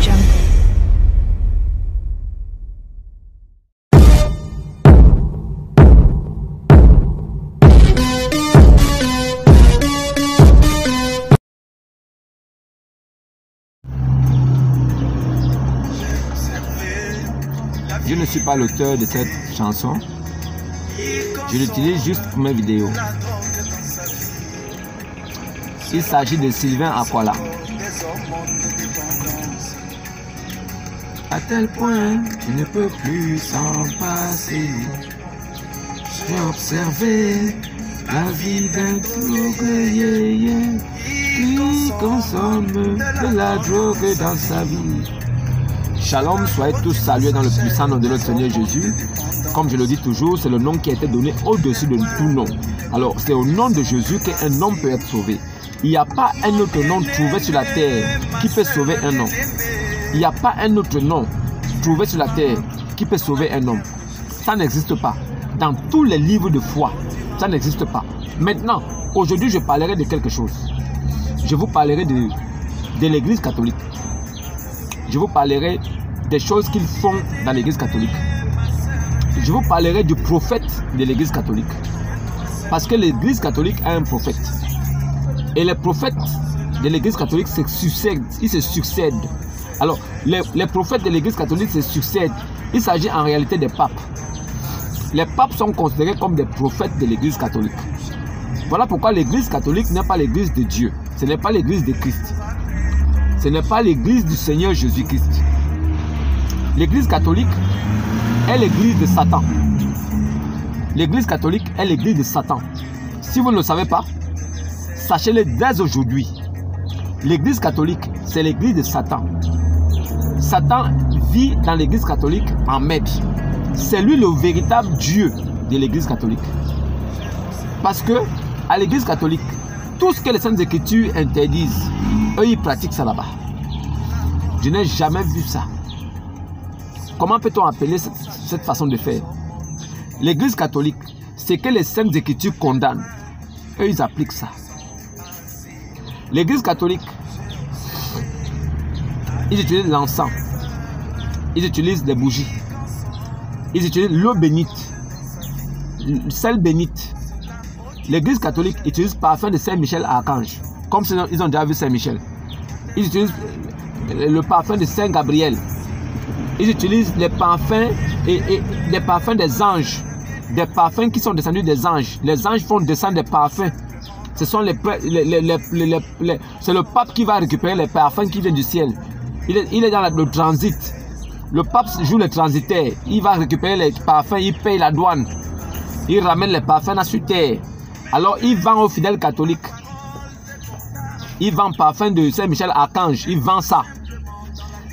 Jungle. Je ne suis pas l'auteur de cette chanson. Je l'utilise juste pour mes vidéos. Il s'agit de Sylvain Aquala. À tel point, je ne peux plus s'en passer. J'ai observé la vie d'un drogué qui consomme de la drogue dans sa vie. Shalom, soyez tous salués dans le puissant nom de notre Seigneur Jésus. Comme je le dis toujours, c'est le nom qui a été donné au-dessus de tout nom. Alors, c'est au nom de Jésus qu'un homme peut être sauvé. Il n'y a pas un autre nom trouvé sur la terre qui peut sauver un homme. Il n'y a pas un autre nom trouvé sur la terre qui peut sauver un homme. Ça n'existe pas. Dans tous les livres de foi, ça n'existe pas. Maintenant, aujourd'hui, je parlerai de quelque chose. Je vous parlerai de l'Église catholique. Je vous parlerai des choses qu'ils font dans l'Église catholique. Je vous parlerai du prophète de l'Église catholique. Parce que l'Église catholique a un prophète. Et les prophètes de l'Église catholique se succèdent. Ils se succèdent. Alors, les prophètes de l'Église catholique se succèdent. Il s'agit en réalité des papes. Les papes sont considérés comme des prophètes de l'Église catholique. Voilà pourquoi l'Église catholique n'est pas l'Église de Dieu. Ce n'est pas l'Église de Christ. Ce n'est pas l'Église du Seigneur Jésus-Christ. L'Église catholique est l'Église de Satan. L'Église catholique est l'Église de Satan. Si vous ne le savez pas, sachez-le dès aujourd'hui. L'Église catholique, c'est l'Église de Satan. Satan vit dans l'Église catholique en maître. C'est lui le véritable Dieu de l'Église catholique. Parce que à l'Église catholique, tout ce que les Saintes Écritures interdisent, eux, ils pratiquent ça là-bas. Je n'ai jamais vu ça. Comment peut-on appeler cette façon de faire? L'Église catholique, c'est que les Saintes Écritures condamnent. Eux, ils appliquent ça. L'Église catholique, ils utilisent l'encens. Ils utilisent des bougies. Ils utilisent l'eau bénite. Le sel bénite. L'Église catholique utilise le parfum de Saint-Michel Archange. Comme ils ont déjà vu Saint-Michel. Ils utilisent le parfum de Saint-Gabriel. Ils utilisent les parfums et les parfums des anges. Des parfums qui sont descendus des anges. Les anges font descendre des parfums. Ce sont c'est le pape qui va récupérer les parfums qui viennent du ciel. Il est dans le transit. Le pape joue le transitaire. Il va récupérer les parfums, il paye la douane. Il ramène les parfums là sur terre. Alors il vend aux fidèles catholiques. Il vend parfum de Saint-Michel Archange. Il vend ça.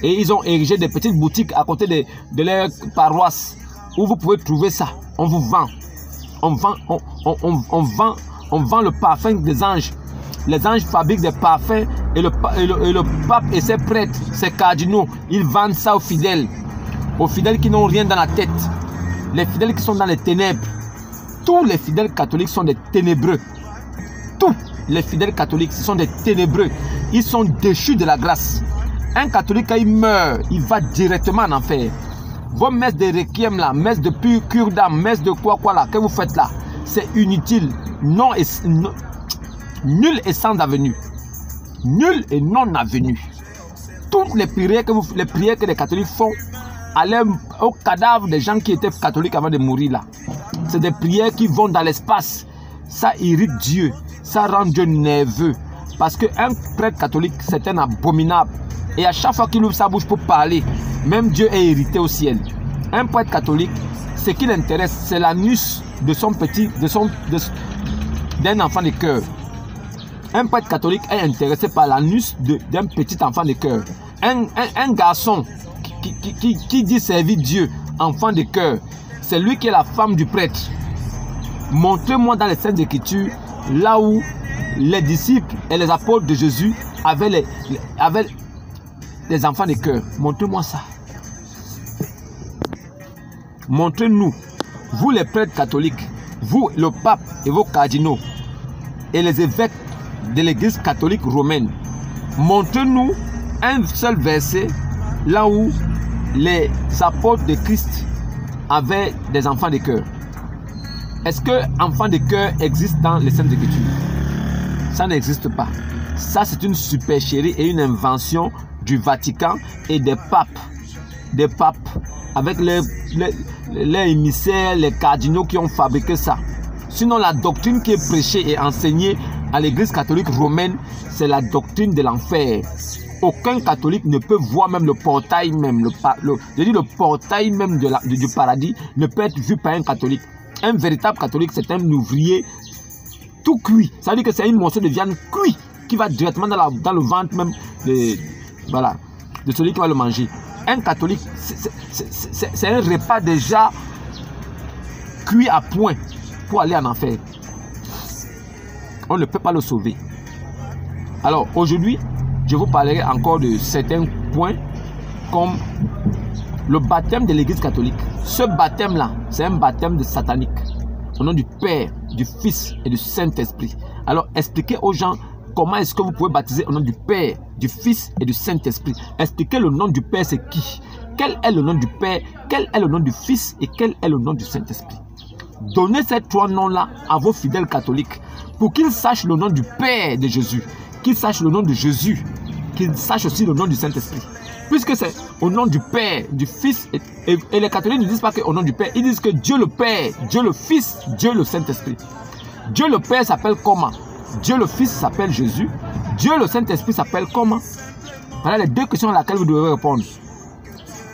Et ils ont érigé des petites boutiques à côté de leur paroisse où vous pouvez trouver ça. On vous vend. On vend le parfum des anges. Les anges fabriquent des parfums et le pape et ses prêtres, ses cardinaux, ils vendent ça aux fidèles. Aux fidèles qui n'ont rien dans la tête. Les fidèles qui sont dans les ténèbres. Tous les fidèles catholiques sont des ténébreux. Tous les fidèles catholiques, ce sont des ténébreux. Ils sont déchus de la grâce. Un catholique, quand il meurt, il va directement en enfer. Vos messes de requiem là, messes de cure d'âme, messes de quoi là, que vous faites là, c'est inutile. Nul et sans avenue. Nul et non avenu. Toutes les prières que les catholiques font allaient au cadavre des gens qui étaient catholiques avant de mourir là. C'est des prières qui vont dans l'espace. Ça irrite Dieu. Ça rend Dieu nerveux. Parce qu'un prêtre catholique, c'est un abominable. Et à chaque fois qu'il ouvre sa bouche pour parler, même Dieu est irrité au ciel. Un prêtre catholique, ce qui l'intéresse, c'est l'anus de son petit, d'un enfant de cœur. Un prêtre catholique est intéressé par l'anus d'un petit enfant de cœur. Un garçon qui dit servir Dieu, enfant de cœur, c'est lui qui est la femme du prêtre. Montrez-moi dans les Saintes Écritures là où les disciples et les apôtres de Jésus avaient les enfants de cœur. Montrez-moi ça. Montrez-nous, vous les prêtres catholiques, vous le pape et vos cardinaux et les évêques de l'église catholique romaine, montrez-nous un seul verset là où les apôtres de Christ avaient des enfants de cœur. Est-ce que enfants de cœur existe dans les Saintes Écritures? Ça n'existe pas. Ça, c'est une supercherie et une invention du Vatican et des papes. Des papes avec les émissaires, les cardinaux qui ont fabriqué ça. Sinon, la doctrine qui est prêchée et enseignée à l'église catholique romaine, c'est la doctrine de l'enfer. Aucun catholique ne peut voir même le portail même, le portail même du paradis ne peut être vu par un catholique. Un véritable catholique, c'est un ouvrier tout cuit. Ça veut dire que c'est une morceau de viande cuit qui va directement dans le ventre même de celui qui va le manger. Un catholique, c'est un repas déjà cuit à point pour aller en enfer. On ne peut pas le sauver. Alors aujourd'hui, je vous parlerai encore de certains points comme le baptême de l'église catholique. Ce baptême-là, c'est un baptême de satanique. Au nom du Père, du Fils et du Saint-Esprit. Alors expliquez aux gens comment est-ce que vous pouvez baptiser au nom du Père, du Fils et du Saint-Esprit. Expliquez le nom du Père, c'est qui? Quel est le nom du Père? Quel est le nom du Fils? Et quel est le nom du Saint-Esprit? Donnez ces trois noms-là à vos fidèles catholiques pour qu'ils sachent le nom du Père de Jésus, qu'ils sachent le nom de Jésus, qu'ils sachent aussi le nom du Saint-Esprit. Puisque c'est au nom du Père, du Fils, et les catholiques ne disent pas qu'au nom du Père, ils disent que Dieu le Père, Dieu le Fils, Dieu le Saint-Esprit. Dieu le Père s'appelle comment? Dieu le Fils s'appelle Jésus. Dieu le Saint-Esprit s'appelle comment? Voilà les deux questions à laquelle vous devez répondre.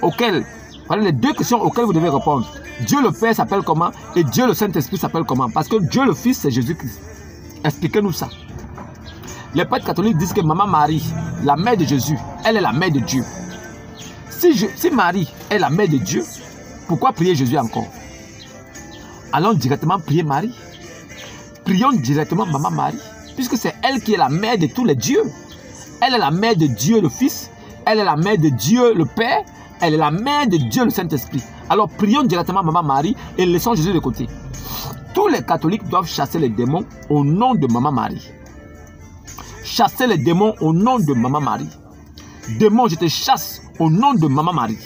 Voilà les deux questions auxquelles vous devez répondre. Dieu le Père s'appelle comment? Et Dieu le Saint-Esprit s'appelle comment? Parce que Dieu le Fils, c'est Jésus-Christ. Expliquez-nous ça. Les prêtres catholiques disent que Maman Marie, la mère de Jésus, elle est la mère de Dieu. Si Marie est la mère de Dieu, pourquoi prier Jésus encore? Allons directement prier Marie. Prions directement Maman Marie, puisque c'est elle qui est la mère de tous les dieux. Elle est la mère de Dieu le Fils, elle est la mère de Dieu le Père, elle est la mère de Dieu le Saint-Esprit. Alors prions directement Maman Marie et laissons Jésus de côté. Tous les catholiques doivent chasser les démons au nom de Maman Marie. Chasser les démons au nom de Maman Marie. Démon, je te chasse au nom de Maman Marie.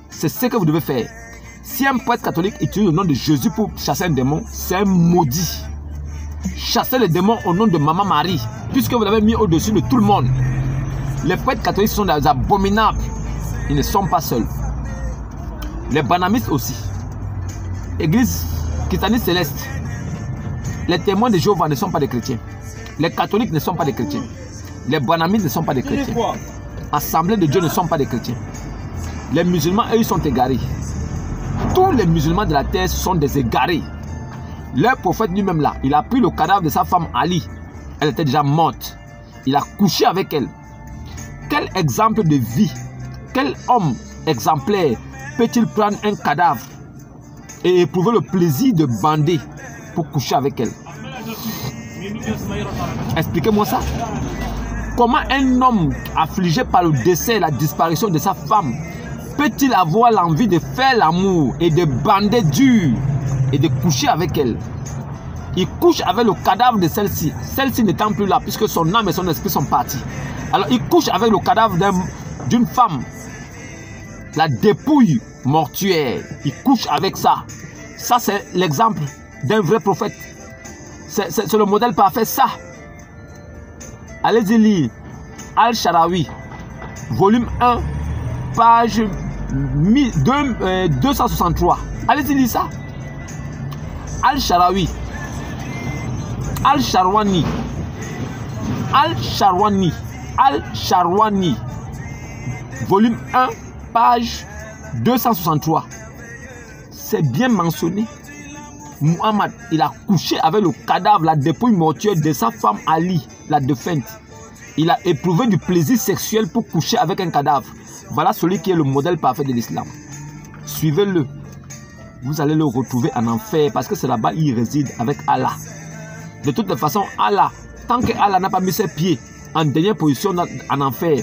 C'est ce que vous devez faire. Si un prêtre catholique utilise le nom de Jésus pour chasser un démon, c'est un maudit. Chassez les démons au nom de Maman Marie, puisque vous l'avez mis au-dessus de tout le monde. Les prêtres catholiques sont des abominables. Ils ne sont pas seuls. Les banamistes aussi. Église christianiste céleste. Les témoins de Jéhovah ne sont pas des chrétiens. Les catholiques ne sont pas des chrétiens. Les banamistes ne sont pas des chrétiens. Assemblées de Dieu ne sont pas des chrétiens. Les musulmans, eux, ils sont égarés. Tous les musulmans de la terre sont des égarés. Leur prophète lui-même là, il a pris le cadavre de sa femme Ali. Elle était déjà morte. Il a couché avec elle. Quel exemple de vie, quel homme exemplaire peut-il prendre un cadavre et éprouver le plaisir de bander pour coucher avec elle? Expliquez-moi ça. Comment un homme affligé par le décès et la disparition de sa femme peut-il avoir l'envie de faire l'amour et de bander dur et de coucher avec elle? Il couche avec le cadavre de celle-ci. Celle-ci n'étant plus là puisque son âme et son esprit sont partis. Alors il couche avec le cadavre d'une femme. La dépouille mortuaire. Il couche avec ça. Ça c'est l'exemple d'un vrai prophète. C'est le modèle parfait ça. Allez-y lire Al-Sharawi, volume 1, page 263. Allez-y lire ça. Al-Sharawi, Al-Sharwani, Al-Sharwani, Al-Sharwani, volume 1, page 263. C'est bien mentionné. Muhammad, il a couché avec le cadavre, la dépouille mortuaire de sa femme Ali, la défunte. Il a éprouvé du plaisir sexuel pour coucher avec un cadavre. Voilà celui qui est le modèle parfait de l'islam. Suivez-le. Vous allez le retrouver en enfer parce que c'est là-bas il réside avec Allah. De toute façon, Allah, tant que Allah n'a pas mis ses pieds en dernière position en enfer,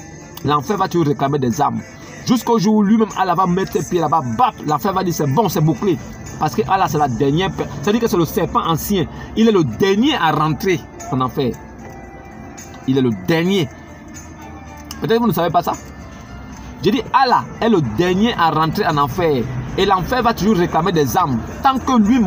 l'enfer va toujours réclamer des âmes. Jusqu'au jour où lui-même Allah va mettre ses pieds là-bas, l'enfer va dire c'est bon, c'est bouclé. Parce que Allah c'est la dernière, c'est-à-dire que c'est le serpent ancien. Il est le dernier à rentrer en enfer. Il est le dernier. Peut-être que vous ne savez pas ça. Je dis, Allah est le dernier à rentrer en enfer. Et l'enfer va toujours réclamer des âmes. Tant que lui,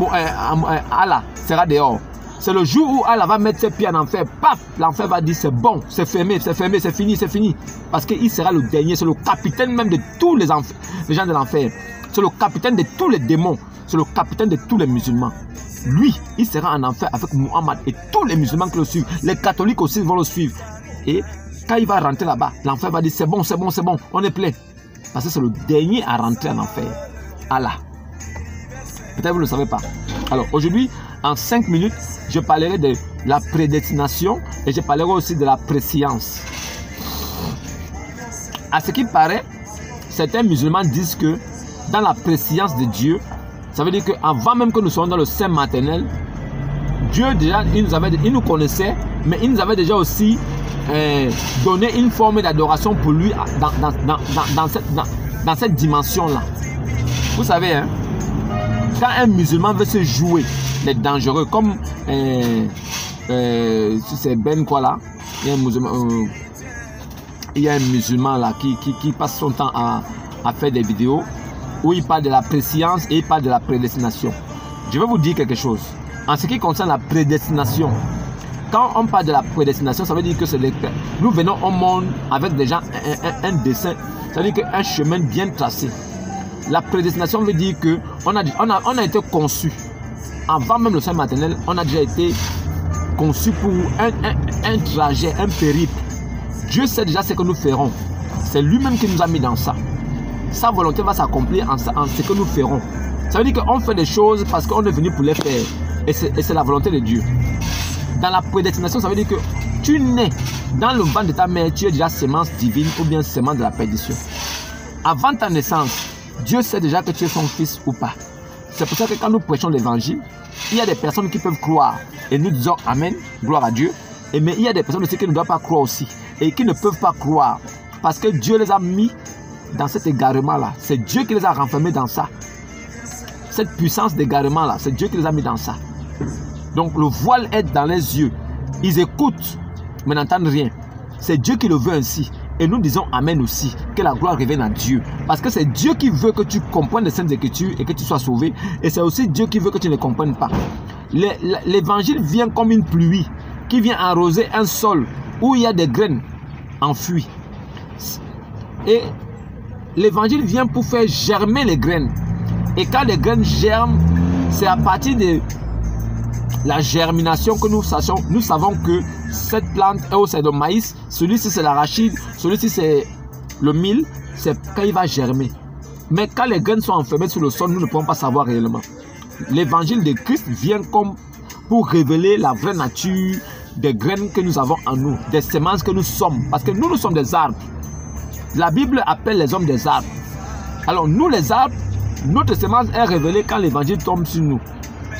Allah, sera dehors. C'est le jour où Allah va mettre ses pieds en enfer. Paf, l'enfer va dire, c'est bon, c'est fermé, c'est fermé, c'est fini, c'est fini. Parce qu'il sera le dernier, c'est le capitaine même de tous les gens de l'enfer. C'est le capitaine de tous les démons. C'est le capitaine de tous les musulmans. Lui, il sera en enfer avec Muhammad et tous les musulmans qui le suivent. Les catholiques aussi vont le suivre. Et quand il va rentrer là-bas, l'enfer va dire, c'est bon, c'est bon, c'est bon, on est plein. Parce que c'est le dernier à rentrer en enfer. Allah. Peut-être vous ne le savez pas. Alors aujourd'hui, en 5 minutes, je parlerai de la prédestination et je parlerai aussi de la préscience. À ce qui paraît, certains musulmans disent que dans la préscience de Dieu, ça veut dire qu'avant même que nous soyons dans le sein maternel, Dieu déjà, il nous connaissait, mais il nous avait déjà aussi donné une forme d'adoration pour lui dans cette dimension-là. Vous savez, hein, quand un musulman veut se jouer les dangereux, comme si c'est Ben quoi là, il y a un musulman là qui passe son temps à faire des vidéos où il parle de la préscience et il parle de la prédestination. Je vais vous dire quelque chose. En ce qui concerne la prédestination, quand on parle de la prédestination, ça veut dire que nous venons au monde avec déjà un dessin, ça veut dire qu'un chemin bien tracé. La prédestination veut dire qu'on a été conçu. Avant même le sein maternel, on a déjà été conçu pour un trajet, un périple. Dieu sait déjà ce que nous ferons. C'est lui-même qui nous a mis dans ça. Sa volonté va s'accomplir en ce que nous ferons. Ça veut dire qu'on fait des choses parce qu'on est venu pour les faire. Et c'est la volonté de Dieu. Dans la prédestination, ça veut dire que tu nais dans le ventre de ta mère, tu es déjà sémence divine ou bien sémence de la perdition. Avant ta naissance, Dieu sait déjà que tu es son fils ou pas. C'est pour ça que quand nous prêchons l'évangile, il y a des personnes qui peuvent croire et nous disons Amen, gloire à Dieu. Mais il y a des personnes aussi qui ne doivent pas croire aussi et qui ne peuvent pas croire parce que Dieu les a mis dans cet égarement-là. C'est Dieu qui les a renfermés dans ça. Cette puissance d'égarement-là, c'est Dieu qui les a mis dans ça. Donc le voile est dans les yeux. Ils écoutent, mais n'entendent rien. C'est Dieu qui le veut ainsi. Et nous disons Amen aussi, que la gloire revienne à Dieu. Parce que c'est Dieu qui veut que tu comprennes les Saintes Écritures et que tu sois sauvé. Et c'est aussi Dieu qui veut que tu ne comprennes pas. L'évangile vient comme une pluie qui vient arroser un sol où il y a des graines enfouies. Et l'évangile vient pour faire germer les graines. Et quand les graines germent, c'est à partir de la germination que nous savons que cette plante, c'est le maïs, celui-ci c'est l'arachide, celui-ci c'est le mil, c'est quand il va germer. Mais quand les graines sont enfermées sur le sol, nous ne pouvons pas savoir réellement. L'évangile de Christ vient comme pour révéler la vraie nature des graines que nous avons en nous, des semences que nous sommes. Parce que nous sommes des arbres. La Bible appelle les hommes des arbres. Alors nous les arbres, notre semence est révélée quand l'évangile tombe sur nous.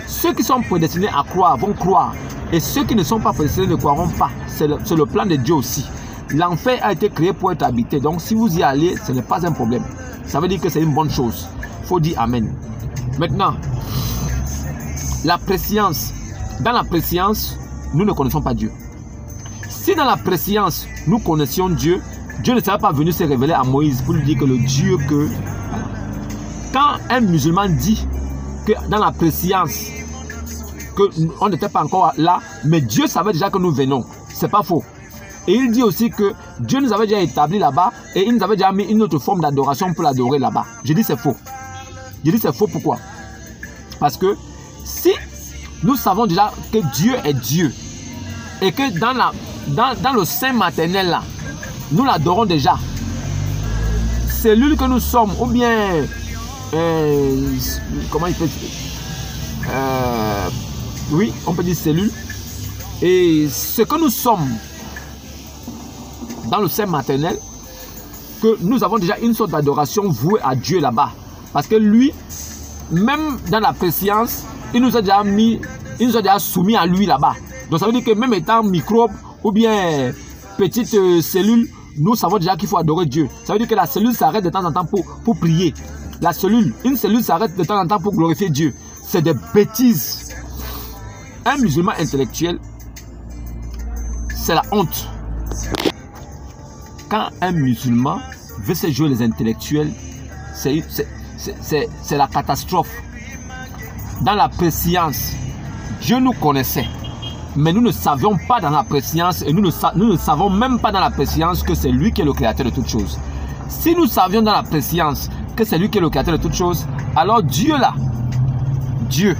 Ceux qui sont prédestinés à croire vont croire. Et ceux qui ne sont pas prédestinés ne croiront pas. C'est le plan de Dieu aussi. L'enfer a été créé pour être habité. Donc si vous y allez, ce n'est pas un problème. Ça veut dire que c'est une bonne chose. Il faut dire Amen. Maintenant, la préscience. Dans la préscience, nous ne connaissons pas Dieu. Si dans la préscience, nous connaissions Dieu, Dieu ne serait pas venu se révéler à Moïse pour lui dire que le Dieu que... Quand un musulman dit que dans la préscience, qu'on n'était pas encore là, mais Dieu savait déjà que nous venons. C'est pas faux. Et il dit aussi que Dieu nous avait déjà établi là-bas et il nous avait déjà mis une autre forme d'adoration pour l'adorer là-bas. Je dis c'est faux. Je dis c'est faux pourquoi? Parce que si nous savons déjà que Dieu est Dieu et que dans le sein maternel là, nous l'adorons déjà. Cellule que nous sommes ou bien comment il peut oui, on peut dire cellule. Et ce que nous sommes dans le sein maternel, que nous avons déjà une sorte d'adoration vouée à Dieu là-bas. Parce que lui, même dans la préscience, il nous a déjà mis, il nous a déjà soumis à lui là-bas. Donc ça veut dire que même étant microbe ou bien petite cellule, nous savons déjà qu'il faut adorer Dieu. Ça veut dire que la cellule s'arrête de temps en temps pour prier. Une cellule s'arrête de temps en temps pour glorifier Dieu. C'est des bêtises. Un musulman intellectuel, c'est la honte. Quand un musulman veut se jouer les intellectuels, c'est la catastrophe. Dans la préscience, Dieu nous connaissait. Mais nous ne savions pas dans la préscience et nous ne savons même pas dans la préscience que c'est lui qui est le créateur de toutes choses. Si nous savions dans la préscience que c'est lui qui est le créateur de toutes choses, alors Dieu là, Dieu,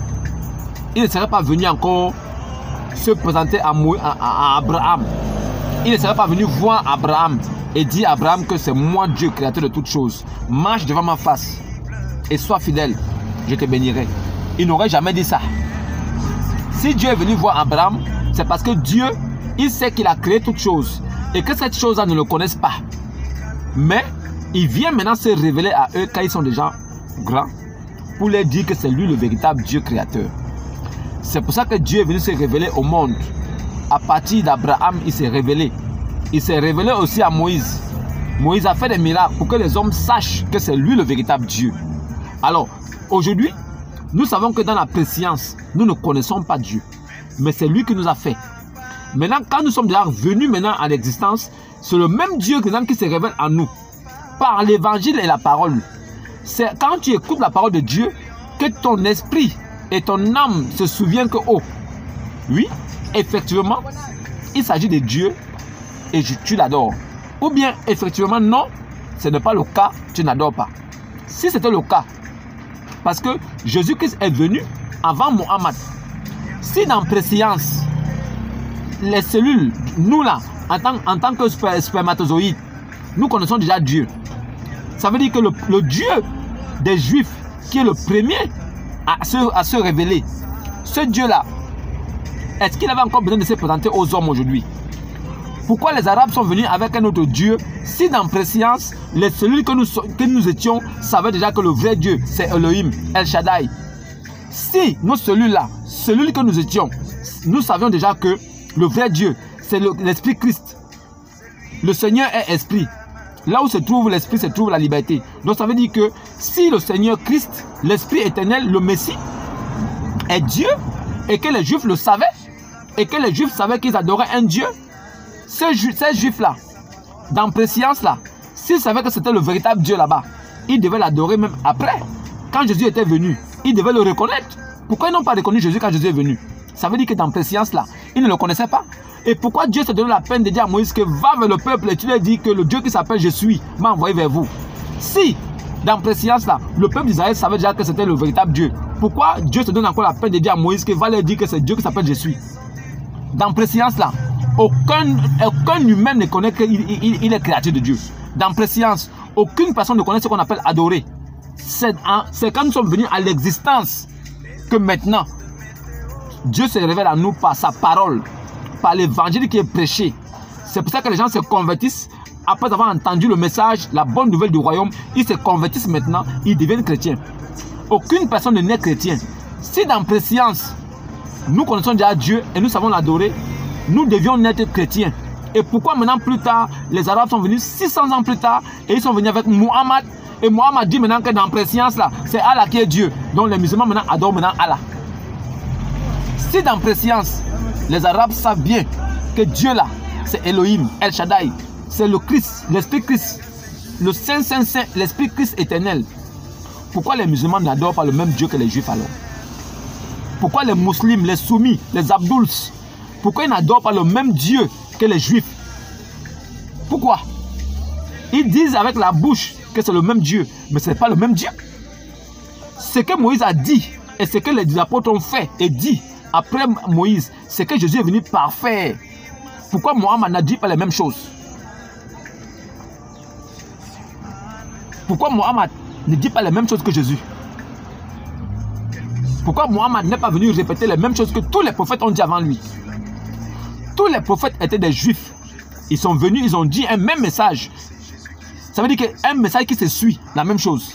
il ne serait pas venu encore se présenter à Abraham. Il ne serait pas venu voir Abraham et dire à Abraham que c'est moi Dieu, créateur de toutes choses. Marche devant ma face et sois fidèle, je te bénirai. Il n'aurait jamais dit ça. Si Dieu est venu voir Abraham, c'est parce que Dieu, il sait qu'il a créé toutes choses et que cette chose-là ne le connaissent pas. Mais il vient maintenant se révéler à eux quand ils sont déjà grands pour leur dire que c'est lui le véritable Dieu créateur. C'est pour ça que Dieu est venu se révéler au monde. À partir d'Abraham, il s'est révélé. Il s'est révélé aussi à Moïse. Moïse a fait des miracles pour que les hommes sachent que c'est lui le véritable Dieu. Alors, aujourd'hui, nous savons que dans la préscience, nous ne connaissons pas Dieu. Mais c'est lui qui nous a fait. Maintenant, quand nous sommes déjà venus maintenant à l'existence, c'est le même Dieu qui se révèle à nous. Par l'évangile et la parole. C'est quand tu écoutes la parole de Dieu que ton esprit et ton âme se souviennent que, oh, oui, effectivement, il s'agit de Dieu et tu l'adores. Ou bien, effectivement, non, ce n'est pas le cas, tu n'adores pas. Si c'était le cas, parce que Jésus-Christ est venu avant Mohammed. Si dans préscience, les cellules, nous là, en tant que spermatozoïdes, nous connaissons déjà Dieu. Ça veut dire que le Dieu des Juifs, qui est le premier à se révéler, ce Dieu-là, est-ce qu'il avait encore besoin de se présenter aux hommes aujourd'hui? Pourquoi les Arabes sont venus avec un autre Dieu si dans préscience, les cellules que nous étions savaient déjà que le vrai Dieu, c'est Elohim, El Shaddai? Si nos cellules-là, cellules que nous étions, nous savions déjà que le vrai Dieu, c'est l'Esprit Christ. Le Seigneur est Esprit. Là où se trouve l'Esprit, se trouve la liberté. Donc ça veut dire que si le Seigneur Christ, l'Esprit éternel, le Messie, est Dieu, et que les Juifs le savaient, et que les Juifs savaient qu'ils adoraient un Dieu, ces Juifs-là, dans préscience-là, s'ils savaient que c'était le véritable Dieu là-bas, ils devaient l'adorer même après. Quand Jésus était venu, ils devaient le reconnaître. Pourquoi ils n'ont pas reconnu Jésus quand Jésus est venu? Ça veut dire que dans préscience-là, ils ne le connaissaient pas. Et pourquoi Dieu se donne la peine de dire à Moïse que va vers le peuple et tu lui dis que le Dieu qui s'appelle Je suis m'a envoyé vers vous? Si, dans préscience-là, le peuple d'Israël savait déjà que c'était le véritable Dieu, pourquoi Dieu se donne encore la peine de dire à Moïse qu'il va leur dire que c'est Dieu qui s'appelle Je suis? Dans préscience-là, aucun humain ne connaît qu'il est créature de Dieu. Dans préscience, aucune personne ne connaît ce qu'on appelle adorer. C'est quand nous sommes venus à l'existence que maintenant, Dieu se révèle à nous par sa parole, par l'évangile qui est prêché. C'est pour ça que les gens se convertissent après avoir entendu le message, la bonne nouvelle du royaume. Ils se convertissent maintenant, ils deviennent chrétiens. Aucune personne ne naît chrétien. Si dans préscience, nous connaissons déjà Dieu et nous savons l'adorer, nous devions naître chrétiens. Et pourquoi maintenant plus tard, les Arabes sont venus 600 ans plus tard et ils sont venus avec Mohammed. Et Mohammed dit maintenant que dans préscience là, c'est Allah qui est Dieu. Donc les musulmans maintenant adorent maintenant Allah. Si dans préscience, les Arabes savent bien que Dieu là, c'est Elohim, El Shaddai, c'est le Christ, l'Esprit Christ, le Saint, l'Esprit Christ éternel. Pourquoi les musulmans n'adorent pas le même Dieu que les Juifs alors? Pourquoi les musulmans, les soumis, les abdouls, pourquoi ils n'adorent pas le même Dieu que les Juifs? Pourquoi? Ils disent avec la bouche que c'est le même Dieu, mais ce n'est pas le même Dieu. Ce que Moïse a dit et ce que les apôtres ont fait et dit après Moïse, c'est que Jésus est venu parfait. Pourquoi Mohammed n'a dit pas les mêmes choses? Pourquoi Mohammed ne dit pas les mêmes choses que Jésus? Pourquoi Mohammed n'est pas venu répéter les mêmes choses que tous les prophètes ont dit avant lui? Tous les prophètes étaient des Juifs. Ils sont venus, ils ont dit un même message. Ça veut dire qu'un message qui se suit, la même chose.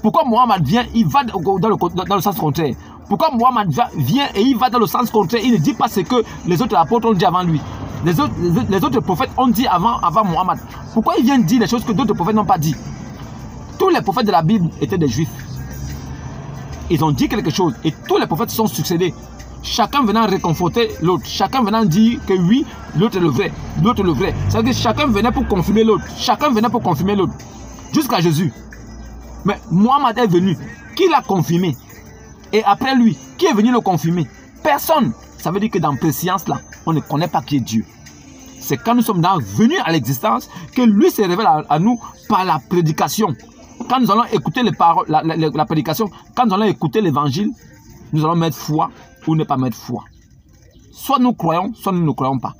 Pourquoi Mohammed vient, il va dans le sens contraire? Pourquoi Mohammed vient et il va dans le sens contraire? Il ne dit pas ce que les autres apôtres ont dit avant lui. Les autres prophètes ont dit avant Mohammed. Pourquoi il vient dire les choses que d'autres prophètes n'ont pas dit? Tous les prophètes de la Bible étaient des Juifs. Ils ont dit quelque chose et tous les prophètes sont succédés. chacun venant réconforter l'autre, chacun venant dire que oui, l'autre est le vrai, l'autre est le vrai. C'est-à-dire que chacun venait pour confirmer l'autre, chacun venait pour confirmer l'autre, jusqu'à Jésus. Mais Mohammed est venu, qui l'a confirmé? Et après lui, qui est venu le confirmer? Personne. Ça veut dire que dans préscience là, on ne connaît pas qui est Dieu. C'est quand nous sommes venus à l'existence que lui se révèle à nous par la prédication. Quand nous allons écouter les paroles, la prédication, quand nous allons écouter l'évangile, nous allons mettre foi ou ne pas mettre foi. Soit nous croyons, soit nous ne croyons pas.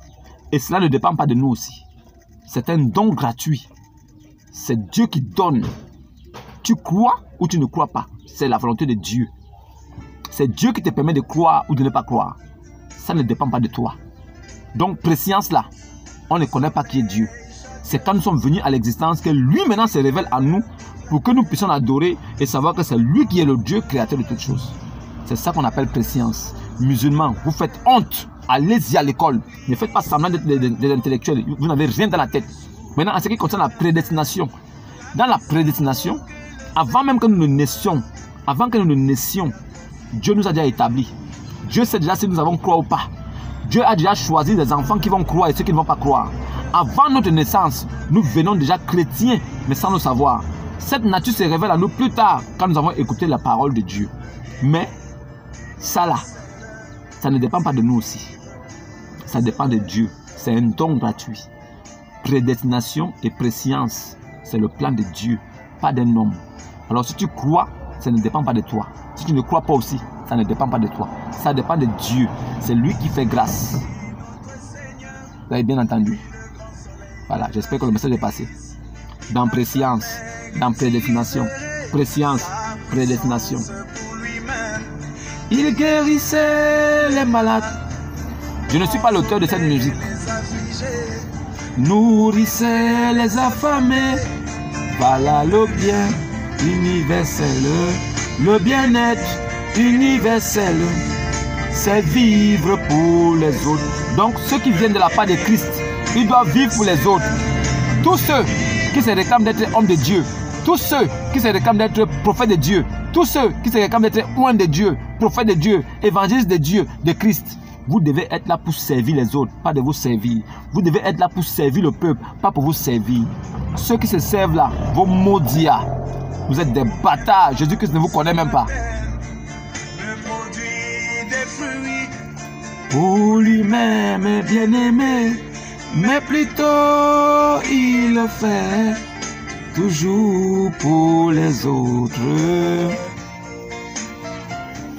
Et cela ne dépend pas de nous aussi. C'est un don gratuit. C'est Dieu qui donne. Tu crois ou tu ne crois pas. C'est la volonté de Dieu. C'est Dieu qui te permet de croire ou de ne pas croire. Ça ne dépend pas de toi. Donc, préscience là, on ne connaît pas qui est Dieu. C'est quand nous sommes venus à l'existence que lui maintenant se révèle à nous pour que nous puissions l'adorer et savoir que c'est lui qui est le Dieu créateur de toutes choses. C'est ça qu'on appelle préscience. Musulmans, vous faites honte. Allez-y à l'école. Ne faites pas semblant d'être des intellectuels. Vous n'avez rien dans la tête. Maintenant, en ce qui concerne la prédestination. Dans la prédestination, avant même que nous ne naissions, Dieu nous a déjà établis. Dieu sait déjà si nous avons croire ou pas. Dieu a déjà choisi des enfants qui vont croire et ceux qui ne vont pas croire. Avant notre naissance, nous venons déjà chrétiens, mais sans le savoir. Cette nature se révèle à nous plus tard, quand nous avons écouté la parole de Dieu. Mais, ça là, ça ne dépend pas de nous aussi. Ça dépend de Dieu. C'est un don gratuit. Prédestination et préscience, c'est le plan de Dieu, pas d'un homme. Alors si tu crois, ça ne dépend pas de toi. Si tu ne crois pas aussi, ça ne dépend pas de toi. Ça dépend de Dieu. C'est lui qui fait grâce. Vous avez bien entendu? Voilà, j'espère que le message est passé. Dans préscience, dans prédestination. Préscience, prédestination. Il guérissait les malades. Je ne suis pas l'auteur de cette musique. Nourrissait les affamés. Voilà le bien universel. Le bien-être universel, c'est vivre pour les autres. Donc ceux qui viennent de la part de Christ, ils doivent vivre pour les autres. Tous ceux qui se réclament d'être hommes de Dieu, tous ceux qui se réclament d'être prophètes de Dieu, tous ceux qui se réclament d'être oints de Dieu, prophètes de Dieu, évangélistes de Dieu, de Christ, vous devez être là pour servir les autres, pas de vous servir. Vous devez être là pour servir le peuple, pas pour vous servir. Ceux qui se servent là, vos maudits, vous êtes des bâtards. Jésus-Christ ne vous connaît même pas. Pour lui-même est bien-aimé, mais plutôt il le fait toujours pour les autres.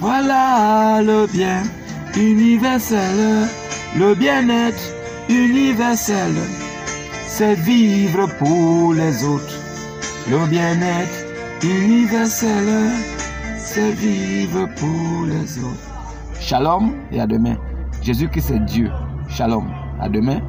Voilà le bien universel, le bien-être universel, c'est vivre pour les autres. Le bien-être universel, c'est vivre pour les autres. Shalom et à demain. Jésus-Christ est Dieu. Shalom. À demain.